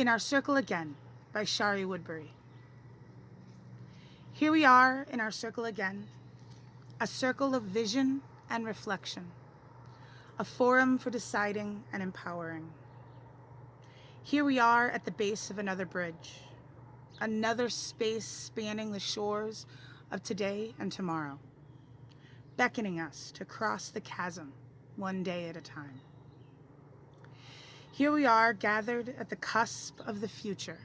In Our Circle Again by Shari Woodbury. Here we are in our circle again, a circle of vision and reflection, a forum for deciding and empowering. Here we are at the base of another bridge, another space spanning the shores of today and tomorrow, beckoning us to cross the chasm one day at a time. Here we are gathered at the cusp of the future,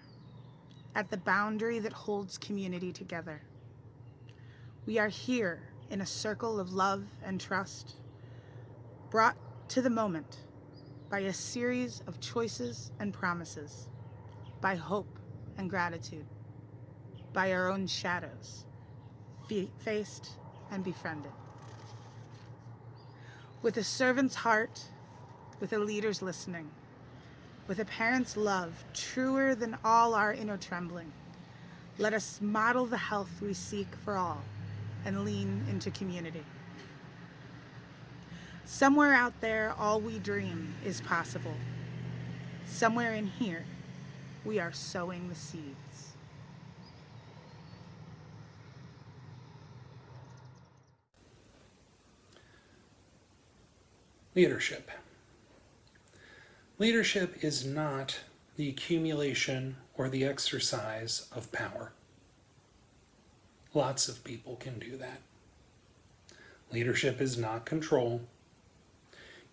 at the boundary that holds community together. We are here in a circle of love and trust, brought to the moment by a series of choices and promises, by hope and gratitude, by our own shadows, faced and befriended. With a servant's heart, with a leader's listening, with a parent's love truer than all our inner trembling, let us model the health we seek for all and lean into community. Somewhere out there, all we dream is possible. Somewhere in here, we are sowing the seeds. Leadership. Leadership is not the accumulation or the exercise of power. Lots of people can do that. Leadership is not control.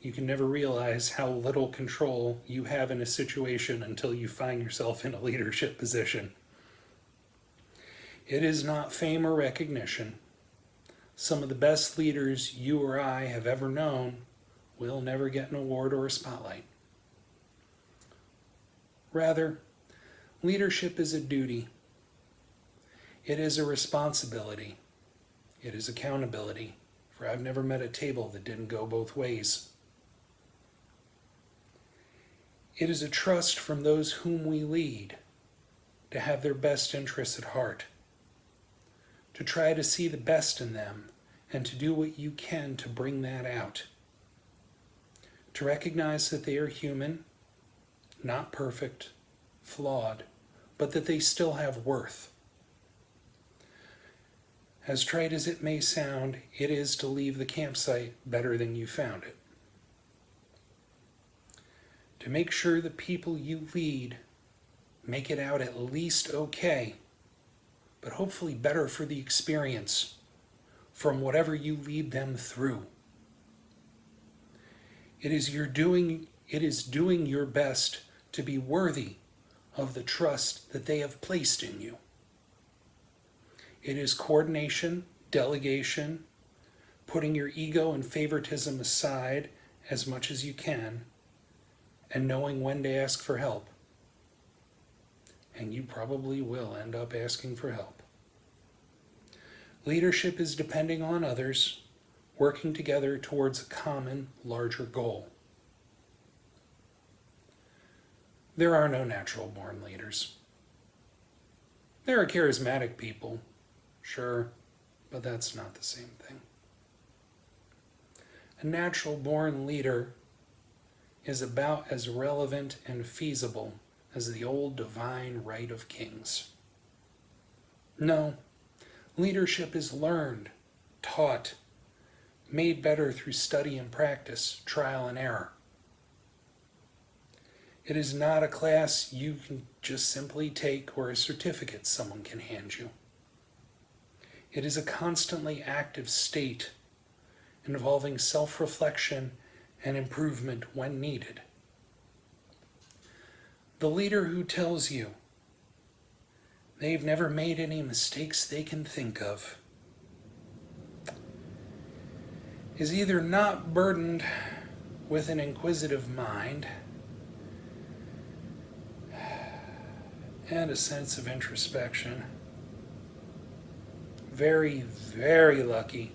You can never realize how little control you have in a situation until you find yourself in a leadership position. It is not fame or recognition. Some of the best leaders you or I have ever known will never get an award or a spotlight. Rather, leadership is a duty. It is a responsibility. It is accountability, for I've never met a table that didn't go both ways. It is a trust from those whom we lead to have their best interests at heart, to try to see the best in them and to do what you can to bring that out, to recognize that they are human, not perfect, flawed, but that they still have worth. As trite as it may sound, it is to leave the campsite better than you found it. To make sure the people you lead make it out at least okay, but hopefully better for the experience from whatever you lead them through. It is doing your best to be worthy of the trust that they have placed in you. It is coordination, delegation, putting your ego and favoritism aside as much as you can, and knowing when to ask for help. And you probably will end up asking for help. Leadership is depending on others, working together towards a common, larger goal. There are no natural-born leaders. There are charismatic people, sure, but that's not the same thing. A natural-born leader is about as relevant and feasible as the old divine right of kings. No, leadership is learned, taught, made better through study and practice, trial and error. It is not a class you can just simply take or a certificate someone can hand you. It is a constantly active state involving self-reflection and improvement when needed. The leader who tells you they've never made any mistakes they can think of is either not burdened with an inquisitive mind and a sense of introspection, very, very lucky,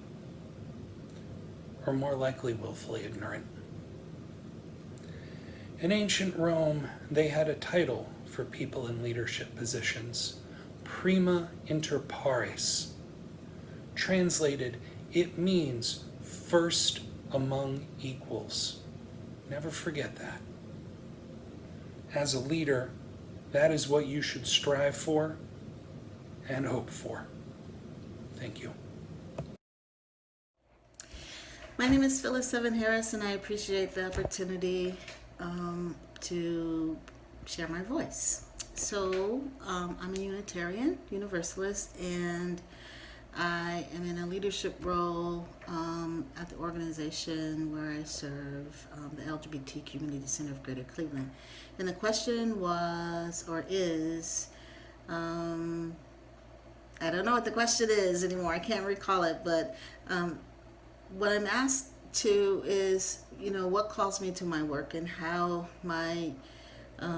or more likely willfully ignorant. In ancient Rome, they had a title for people in leadership positions, prima inter pares. Translated, it means first among equals. Never forget that. As a leader, That is what you should strive for and hope for. Thank you. My name is Phyllis Seven Harris, and I appreciate the opportunity to share my voice. So, I'm a Unitarian Universalist, and I am in a leadership role at the organization where I serve, the LGBT Community Center of Greater Cleveland. And the question was, or is, I don't know what the question is anymore. I can't recall it, but what I'm asked to is, what calls me to my work and how my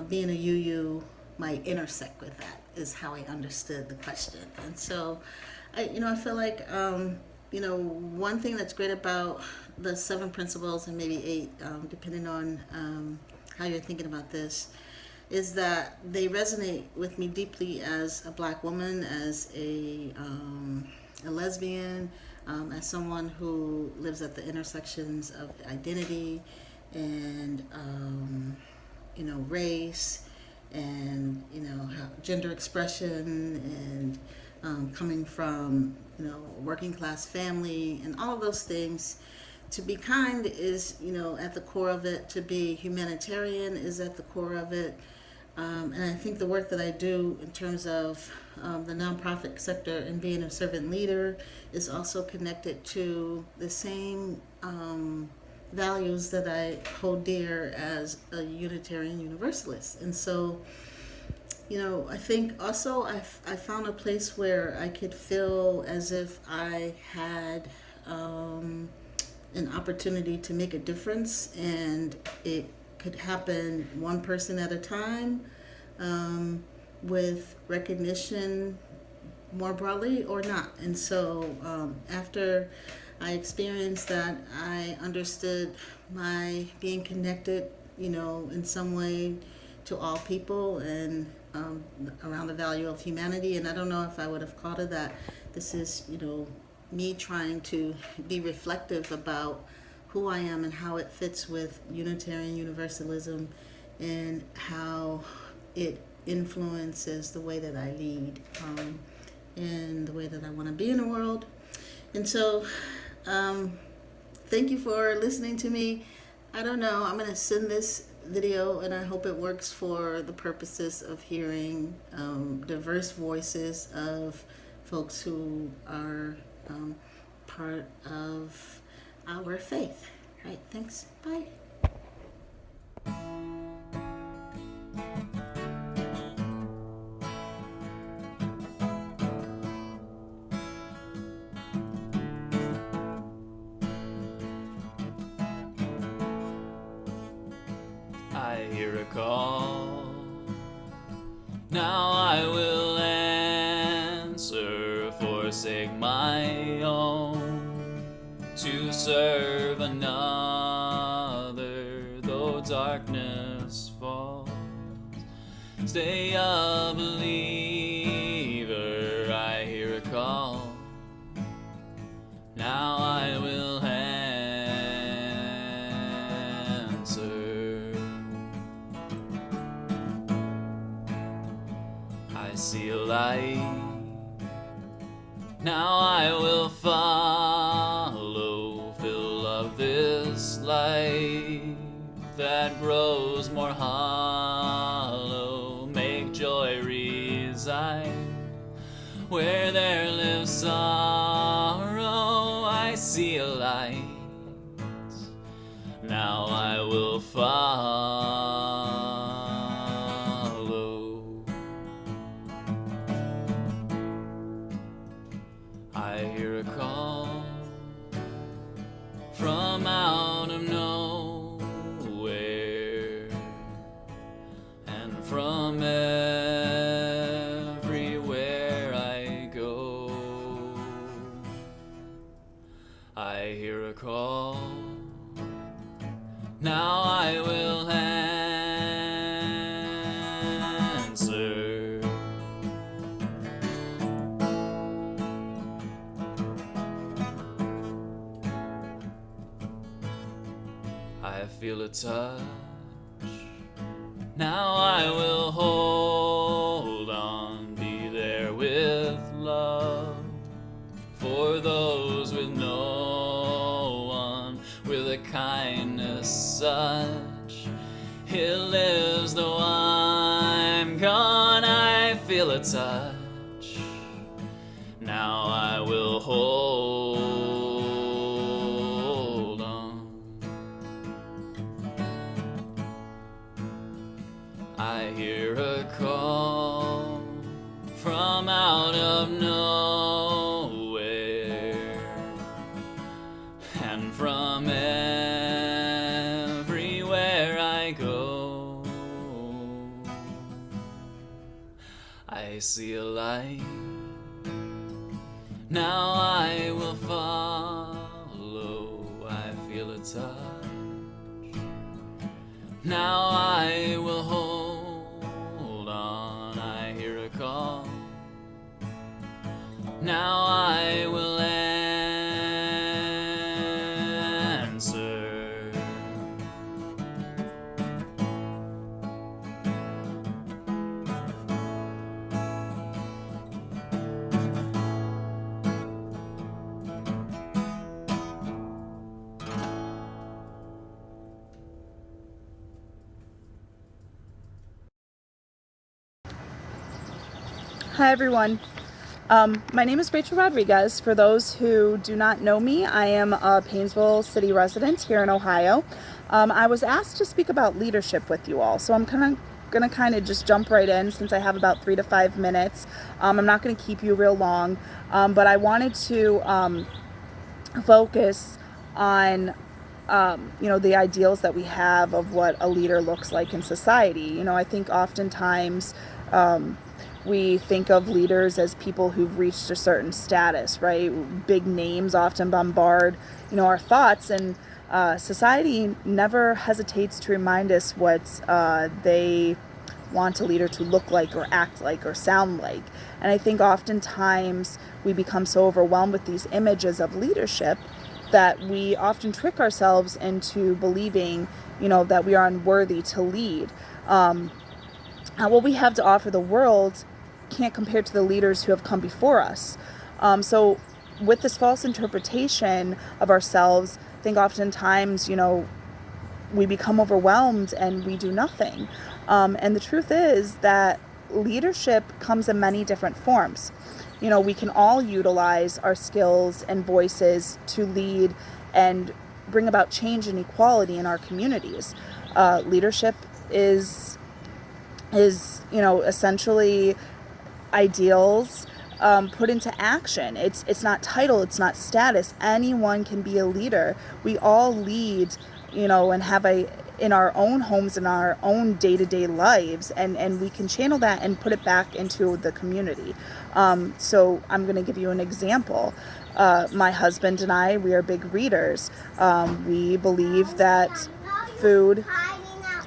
being a UU might intersect with that is how I understood the question. And so, I feel like, one thing that's great about the 7 principles, and maybe 8, depending on how you're thinking about this, is that they resonate with me deeply as a Black woman, as a lesbian, as someone who lives at the intersections of identity and, race and, gender expression and coming from, a working class family and all of those things. To be kind is, at the core of it. To be humanitarian is at the core of it. And I think the work that I do in terms of the nonprofit sector and being a servant leader is also connected to the same values that I hold dear as a Unitarian Universalist. And so, I think also I found a place where I could feel as if I had an opportunity to make a difference, and it could happen one person at a time, with recognition more broadly or not. And so after I experienced that, I understood my being connected, in some way to all people and around the value of humanity. And I don't know if I would have called it that. This is, me trying to be reflective about who I am and how it fits with Unitarian Universalism and how it influences the way that I lead and the way that I want to be in the world. And so thank you for listening to me. I don't know, I'm going to send this video and I hope it works for the purposes of hearing diverse voices of folks who are part of our faith. All right, thanks. Bye. I hear a call. Now I will answer, forsake my own, to serve another, though darkness falls. Stay a believer, I hear a call. Now I will answer. I see a light. Now I will follow, fill up this life that grows more hollow, make joy reside where there lives sorrow. I see a light. Now I will follow. I hear a call from out of nowhere, and from everywhere I go. I hear a call. Now I will answer. I feel a touch. Now I will hold. such. It lives though I'm gone, I feel a touch. Now I will hold on. I hear a call from out of nowhere, and from everywhere I go, I see a light. Now I will follow, I feel a touch. Now I will hold on, I hear a call. Now I will answer. Hi everyone. My name is Rachel Rodriguez. For those who do not know me, I am a Painesville City resident here in Ohio. I was asked to speak about leadership with you all, so I'm going to just jump right in since I have about 3 to 5 minutes. I'm not going to keep you real long, but I wanted to focus on the ideals that we have of what a leader looks like in society. I think oftentimes we think of leaders as people who've reached a certain status, right? Big names often bombard, our thoughts, and society never hesitates to remind us what they want a leader to look like or act like or sound like. And I think oftentimes we become so overwhelmed with these images of leadership that we often trick ourselves into believing, that we are unworthy to lead. What we have to offer the world can't compare to the leaders who have come before us. So with this false interpretation of ourselves, I think oftentimes, we become overwhelmed and we do nothing. And the truth is that leadership comes in many different forms. We can all utilize our skills and voices to lead and bring about change and equality in our communities. Leadership is essentially ideals put into action. It's not title, it's not status. Anyone can be a leader. We all lead, and have in our own homes, in our own day-to-day lives, and we can channel that and put it back into the community. So I'm going to give you an example. My husband and I, we are big readers. We believe that food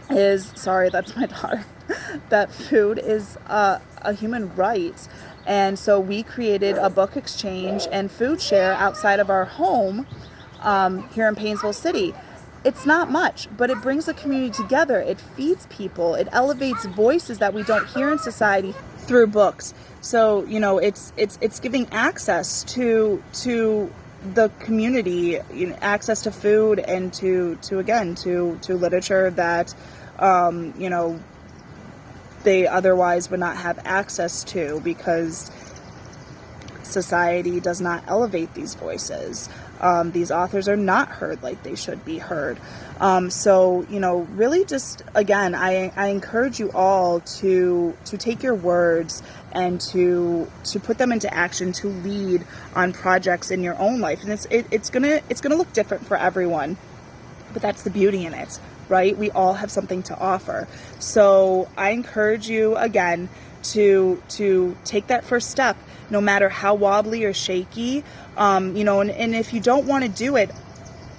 is, sorry, that's my daughter, that food is a human right. And so we created a book exchange and food share outside of our home here in Painesville City. It's not much, but it brings the community together. It feeds people. It elevates voices that we don't hear in society through books. So, it's giving access to the community, access to food and to literature that, they otherwise would not have access to because society does not elevate these voices. These authors are not heard like they should be heard. So, really just, again, I encourage you all to take your words and to put them into action, to lead on projects in your own life. And it's gonna look different for everyone, but that's the beauty in it, right? We all have something to offer. So I encourage you again to take that first step, no matter how wobbly or shaky, and if you don't want to do it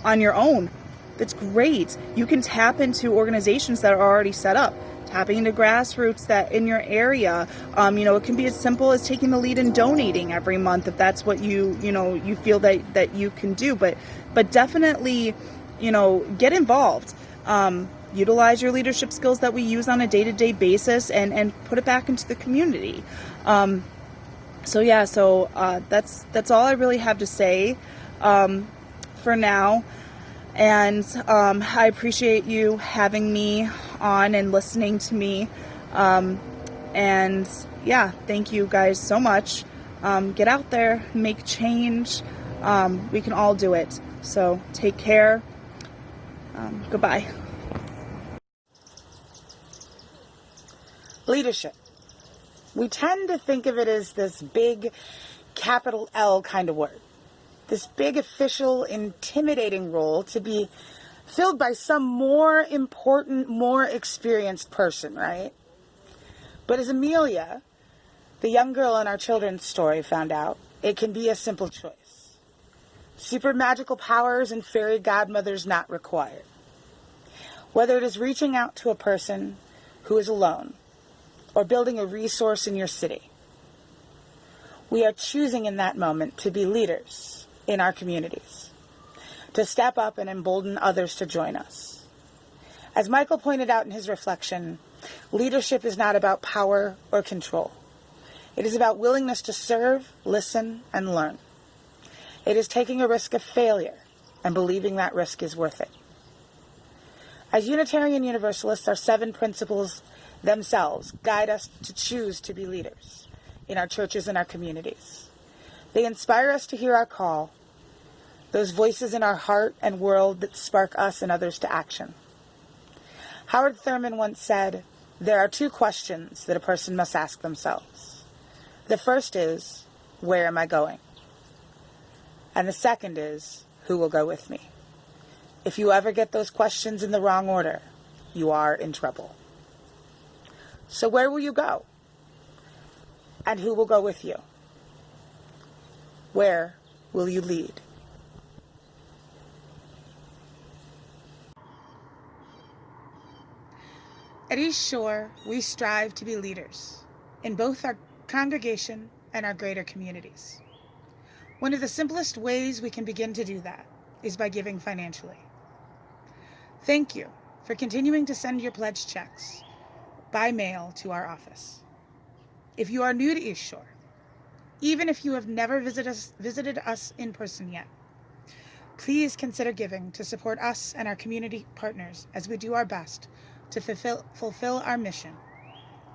on your own, that's great. You can tap into organizations that are already set up, tapping into grassroots that in your area. It can be as simple as taking the lead and donating every month if that's what you feel that you can do. But definitely, get involved. Utilize your leadership skills that we use on a day-to-day basis and put it back into the community. So that's all I really have to say for now. And I appreciate you having me on and listening to me. And yeah, thank you guys so much. Get out there, make change. We can all do it. So take care. Goodbye. Leadership. We tend to think of it as this big capital L kind of word. This big official, intimidating role to be filled by some more important, more experienced person, right? But as Amelia, the young girl in our children's story, found out, it can be a simple choice. Super magical powers and fairy godmothers not required. Whether it is reaching out to a person who is alone or building a resource in your city, we are choosing in that moment to be leaders in our communities, to step up and embolden others to join us. As Michael pointed out in his reflection, leadership is not about power or control. It is about willingness to serve, listen, and learn. It is taking a risk of failure and believing that risk is worth it. As Unitarian Universalists, our 7 principles themselves guide us to choose to be leaders in our churches and our communities. They inspire us to hear our call, those voices in our heart and world that spark us and others to action. Howard Thurman once said, there are 2 questions that a person must ask themselves. The first is, where am I going? And the second is, who will go with me? If you ever get those questions in the wrong order, you are in trouble. So where will you go? And who will go with you? Where will you lead? At East Shore, we strive to be leaders in both our congregation and our greater communities. One of the simplest ways we can begin to do that is by giving financially. Thank you for continuing to send your pledge checks by mail to our office. If you are new to East Shore, even if you have never visited us in person yet, please consider giving to support us and our community partners as we do our best to fulfill our mission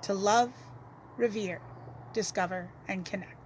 to love, revere, discover, and connect.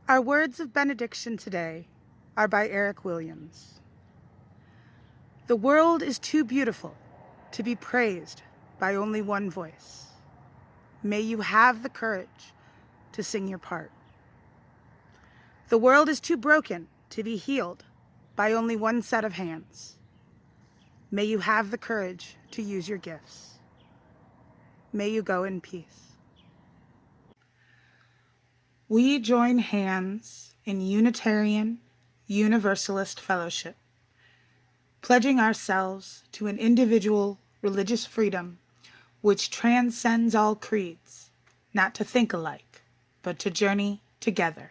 Our words of benediction today are by Eric Williams. The world is too beautiful to be praised by only one voice. May you have the courage to sing your part. The world is too broken to be healed by only one set of hands. May you have the courage to use your gifts. May you go in peace. We join hands in Unitarian Universalist fellowship, pledging ourselves to an individual religious freedom which transcends all creeds, not to think alike, but to journey together.